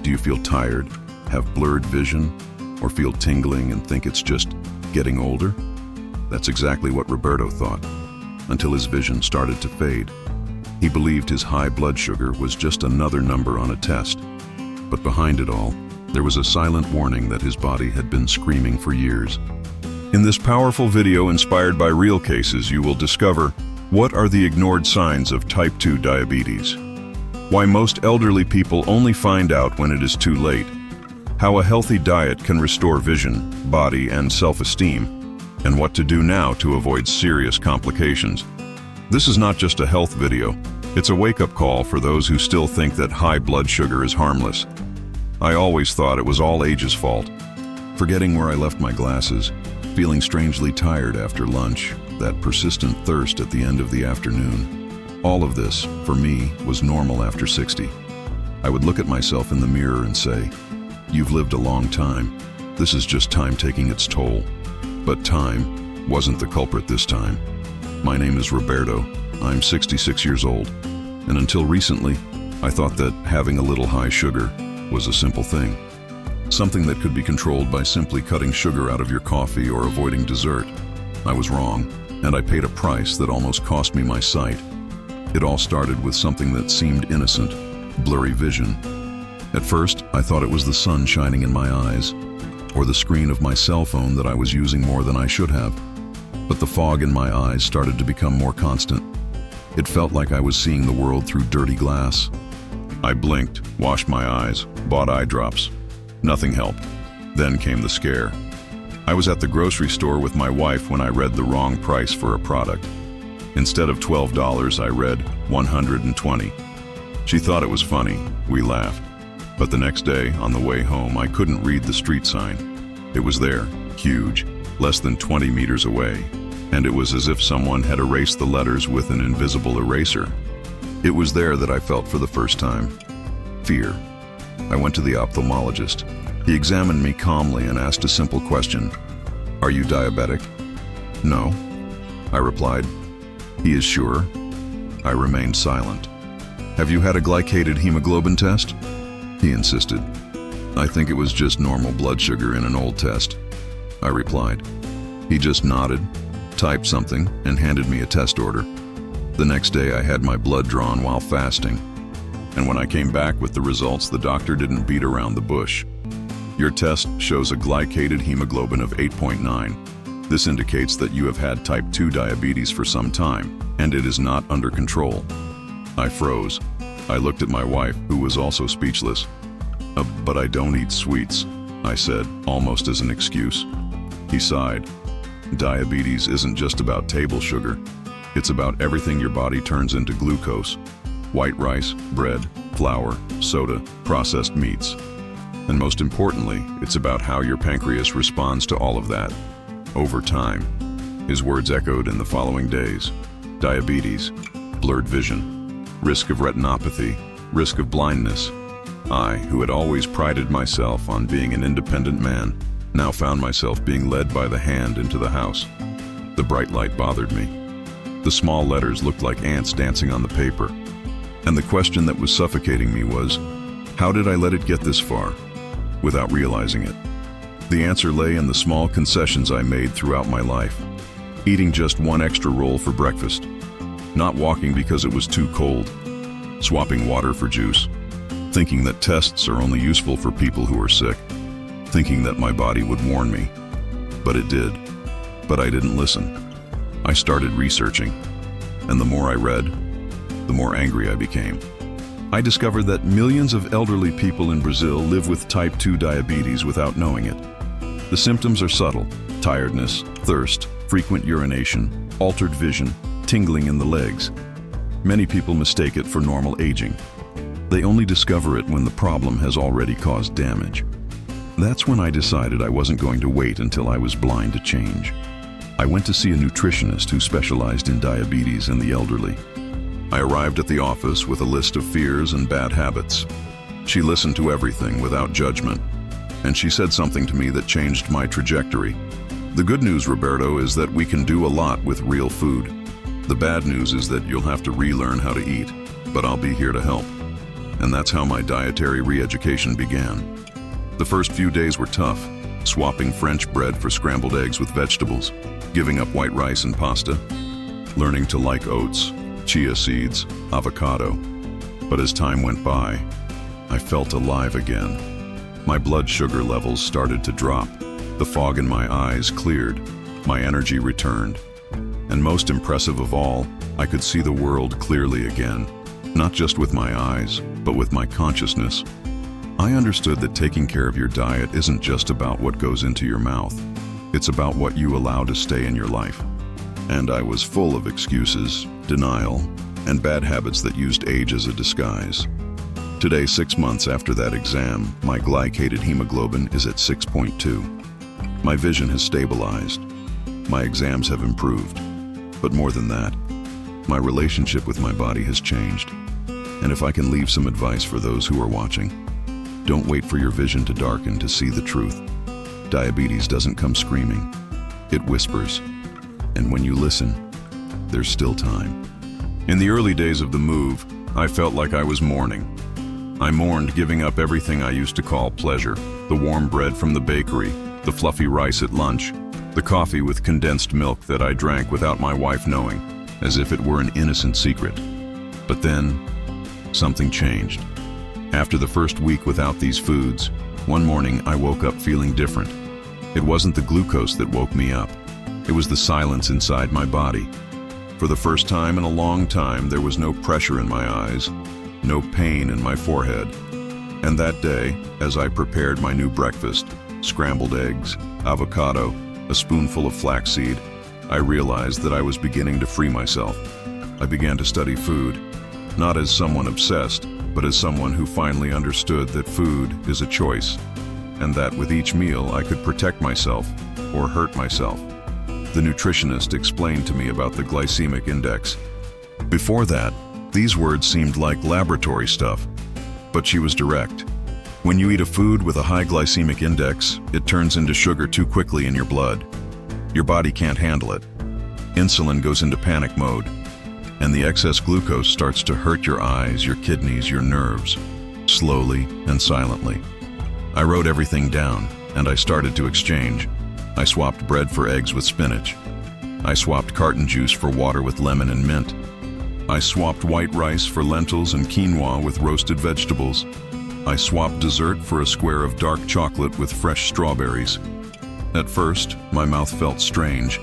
Do you feel tired, have blurred vision, or feel tingling and think it's just getting older? That's exactly what Roberto thought, until his vision started to fade. He believed his high blood sugar was just another number on a test. But behind it all, there was a silent warning that his body had been screaming for years. In this powerful video inspired by real cases, you will discover what are the ignored signs of type 2 diabetes, why most elderly people only find out when it is too late, how a healthy diet can restore vision, body, and self-esteem, and what to do now to avoid serious complications. This is not just a health video, it's a wake-up call for those who still think that high blood sugar is harmless. I always thought it was all age's fault. Forgetting where I left my glasses, feeling strangely tired after lunch, that persistent thirst at the end of the afternoon. All of this, for me, was normal after 60. I would look at myself in the mirror and say, "You've lived a long time. This is just time taking its toll." But time wasn't the culprit this time. My name is Roberto. I'm 66 years old. And until recently, I thought that having a little high sugar was a simple thing. Something that could be controlled by simply cutting sugar out of your coffee or avoiding dessert. I was wrong, and I paid a price that almost cost me my sight. It all started with something that seemed innocent, blurry vision. At first, I thought it was the sun shining in my eyes, or the screen of my cell phone that I was using more than I should have. But the fog in my eyes started to become more constant. It felt like I was seeing the world through dirty glass. I blinked, washed my eyes, bought eye drops. Nothing helped. Then came the scare. I was at the grocery store with my wife when I read the wrong price for a product. Instead of $12, I read $120. She thought it was funny. We laughed. But the next day, on the way home, I couldn't read the street sign. It was there, huge, less than 20 meters away, and it was as if someone had erased the letters with an invisible eraser. It was there that I felt for the first time fear. I went to the ophthalmologist. He examined me calmly and asked a simple question. "Are you diabetic?" "No," I replied. "He is sure?" I remained silent. "Have you had a glycated hemoglobin test?" He insisted. "I think it was just normal blood sugar in an old test," I replied. He just nodded, typed something, and handed me a test order. The next day I had my blood drawn while fasting. And when I came back with the results, the doctor didn't beat around the bush. "Your test shows a glycated hemoglobin of 8.9. This indicates that you have had type 2 diabetes for some time, and it is not under control." I froze. I looked at my wife, who was also speechless. But I don't eat sweets," I said, almost as an excuse. He sighed. "Diabetes isn't just about table sugar. It's about everything your body turns into glucose. White rice, bread, flour, soda, processed meats. And most importantly, it's about how your pancreas responds to all of that, over time." His words echoed in the following days. Diabetes, blurred vision, risk of retinopathy, risk of blindness. I, who had always prided myself on being an independent man, now found myself being led by the hand into the house. The bright light bothered me. The small letters looked like ants dancing on the paper. And the question that was suffocating me was, how did I let it get this far, without realizing it? The answer lay in the small concessions I made throughout my life. Eating just one extra roll for breakfast. Not walking because it was too cold. Swapping water for juice. Thinking that tests are only useful for people who are sick. Thinking that my body would warn me. But it did. But I didn't listen. I started researching. And the more I read, the more angry I became. I discovered that millions of elderly people in Brazil live with type 2 diabetes without knowing it. The symptoms are subtle: tiredness, thirst, frequent urination, altered vision, tingling in the legs. Many people mistake it for normal aging. They only discover it when the problem has already caused damage. That's when I decided I wasn't going to wait until I was blind to change. I went to see a nutritionist who specialized in diabetes and the elderly. I arrived at the office with a list of fears and bad habits. She listened to everything without judgment, and she said something to me that changed my trajectory. "The good news, Roberto, is that we can do a lot with real food. The bad news is that you'll have to relearn how to eat, but I'll be here to help." And that's how my dietary re-education began. The first few days were tough, swapping French bread for scrambled eggs with vegetables, giving up white rice and pasta, learning to like oats, chia seeds, avocado. But as time went by, I felt alive again. My blood sugar levels started to drop. The fog in my eyes cleared. My energy returned. And most impressive of all, I could see the world clearly again, not just with my eyes, but with my consciousness. I understood that taking care of your diet isn't just about what goes into your mouth. It's about what you allow to stay in your life. And I was full of excuses, denial, and bad habits that used age as a disguise. Today, 6 months after that exam, my glycated hemoglobin is at 6.2. My vision has stabilized. My exams have improved. But more than that, my relationship with my body has changed. And if I can leave some advice for those who are watching, don't wait for your vision to darken to see the truth. Diabetes doesn't come screaming. It whispers. And when you listen, there's still time. In the early days of the move, I felt like I was mourning. I mourned giving up everything I used to call pleasure: the warm bread from the bakery, the fluffy rice at lunch, the coffee with condensed milk that I drank without my wife knowing, as if it were an innocent secret. But then, something changed. After the first week without these foods, one morning I woke up feeling different. It wasn't the glucose that woke me up. It was the silence inside my body. For the first time in a long time, there was no pressure in my eyes, no pain in my forehead. And that day, as I prepared my new breakfast, scrambled eggs, avocado, a spoonful of flaxseed, I realized that I was beginning to free myself. I began to study food, not as someone obsessed, but as someone who finally understood that food is a choice, and that with each meal I could protect myself or hurt myself. The nutritionist explained to me about the glycemic index. Before that, these words seemed like laboratory stuff, but she was direct. When you eat a food with a high glycemic index, it turns into sugar too quickly in your blood. Your body can't handle it. Insulin goes into panic mode, and the excess glucose starts to hurt your eyes, your kidneys, your nerves, slowly and silently. I wrote everything down, and I started to exchange. I swapped bread for eggs with spinach. I swapped carton juice for water with lemon and mint. I swapped white rice for lentils and quinoa with roasted vegetables. I swapped dessert for a square of dark chocolate with fresh strawberries. At first, my mouth felt strange,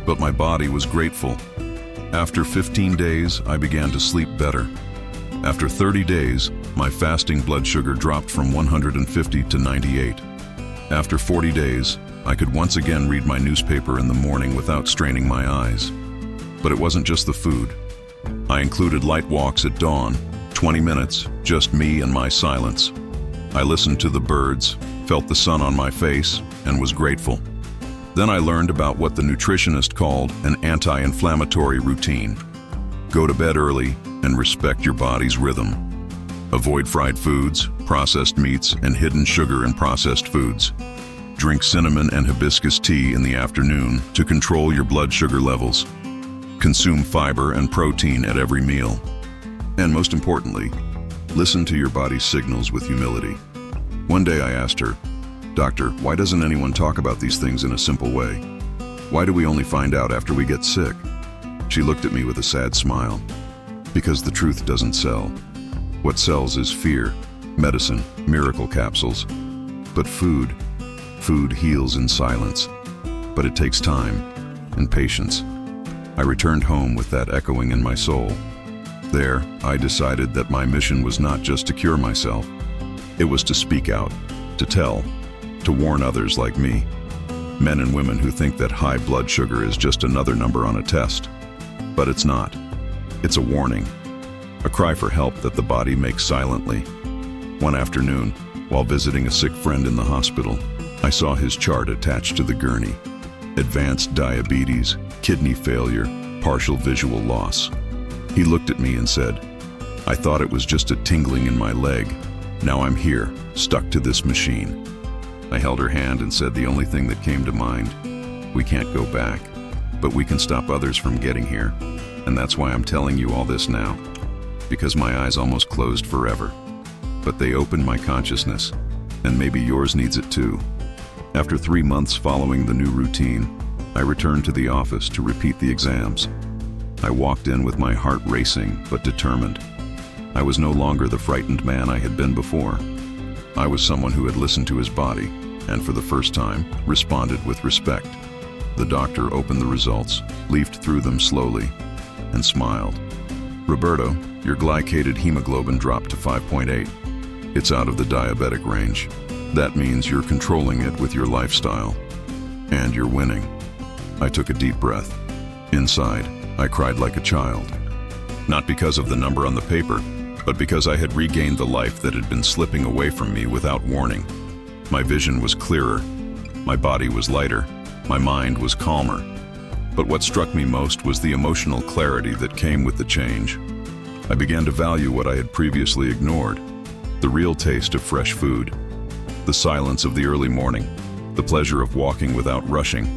but my body was grateful. After 15 days, I began to sleep better. After 30 days, my fasting blood sugar dropped from 150 to 98. After 40 days, I could once again read my newspaper in the morning without straining my eyes. But it wasn't just the food. I included light walks at dawn, 20 minutes, just me and my silence. I listened to the birds, felt the sun on my face, and was grateful. Then I learned about what the nutritionist called an anti-inflammatory routine. Go to bed early and respect your body's rhythm. Avoid fried foods, processed meats, and hidden sugar in processed foods. Drink cinnamon and hibiscus tea in the afternoon to control your blood sugar levels. Consume fiber and protein at every meal. And most importantly, listen to your body's signals with humility. One day I asked her, "Doctor, why doesn't anyone talk about these things in a simple way? Why do we only find out after we get sick?" She looked at me with a sad smile. "Because the truth doesn't sell. What sells is fear, medicine, miracle capsules. But food heals in silence. But it takes time and patience." I returned home with that echoing in my soul. There, I decided that my mission was not just to cure myself. It was to speak out, to tell, to warn others like me. Men and women who think that high blood sugar is just another number on a test. But it's not. It's a warning. A cry for help that the body makes silently. One afternoon, while visiting a sick friend in the hospital, I saw his chart attached to the gurney. Advanced diabetes, kidney failure, partial visual loss. He looked at me and said, "I thought it was just a tingling in my leg. Now I'm here, stuck to this machine." I held her hand and said the only thing that came to mind: we can't go back, but we can stop others from getting here. And that's why I'm telling you all this now, because my eyes almost closed forever. but they opened my consciousness, and maybe yours needs it too. After 3 months following the new routine, I returned to the office to repeat the exams. I walked in with my heart racing but determined. I was no longer the frightened man I had been before. I was someone who had listened to his body, and for the first time, responded with respect. The doctor opened the results, leafed through them slowly, and smiled. "Roberto, your glycated hemoglobin dropped to 5.8. It's out of the diabetic range. That means you're controlling it with your lifestyle. And you're winning." I took a deep breath. Inside, I cried like a child. Not because of the number on the paper, but because I had regained the life that had been slipping away from me without warning. My vision was clearer, my body was lighter, my mind was calmer. But what struck me most was the emotional clarity that came with the change. I began to value what I had previously ignored: the real taste of fresh food, the silence of the early morning, the pleasure of walking without rushing,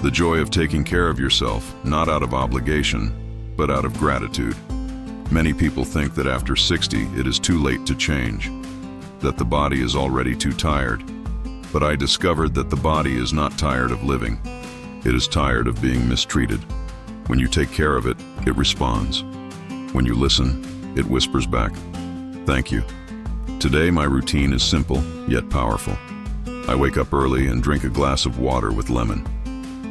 the joy of taking care of yourself, not out of obligation, but out of gratitude. Many people think that after 60 it is too late to change, that the body is already too tired. But I discovered that the body is not tired of living. It is tired of being mistreated. When you take care of it, it responds. When you listen, it whispers back, "Thank you." Today my routine is simple, yet powerful. I wake up early and drink a glass of water with lemon.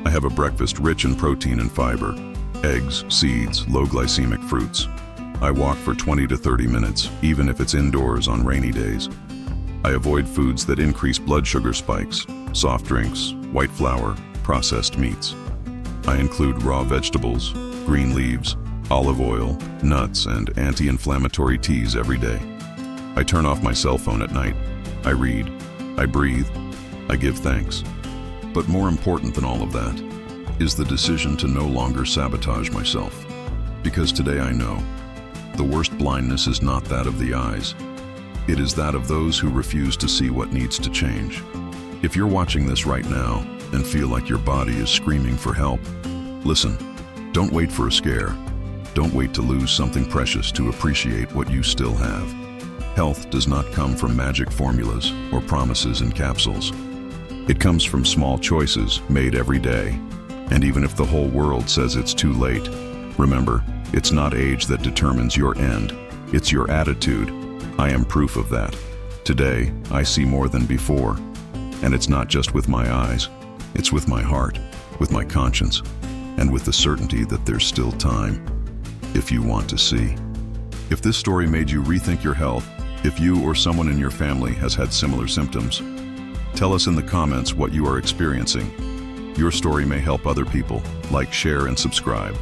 I have a breakfast rich in protein and fiber: eggs, seeds, low glycemic fruits. I walk for 20 to 30 minutes, even if it's indoors on rainy days. I avoid foods that increase blood sugar spikes: soft drinks, white flour, processed meats. I include raw vegetables, green leaves, olive oil, nuts, and anti-inflammatory teas every day. I turn off my cell phone at night. I read, I breathe, I give thanks. But more important than all of that is the decision to no longer sabotage myself. Because today I know the worst blindness is not that of the eyes. It is that of those who refuse to see what needs to change. If you're watching this right now and feel like your body is screaming for help, listen. Don't wait for a scare. Don't wait to lose something precious to appreciate what you still have. Health does not come from magic formulas or promises in capsules. It comes from small choices made every day. And even if the whole world says it's too late, remember, it's not age that determines your end. It's your attitude. I am proof of that. Today, I see more than before. And it's not just with my eyes. It's with my heart, with my conscience, and with the certainty that there's still time, if you want to see. If this story made you rethink your health, if you or someone in your family has had similar symptoms, tell us in the comments what you are experiencing. Your story may help other people. Like, share, and subscribe.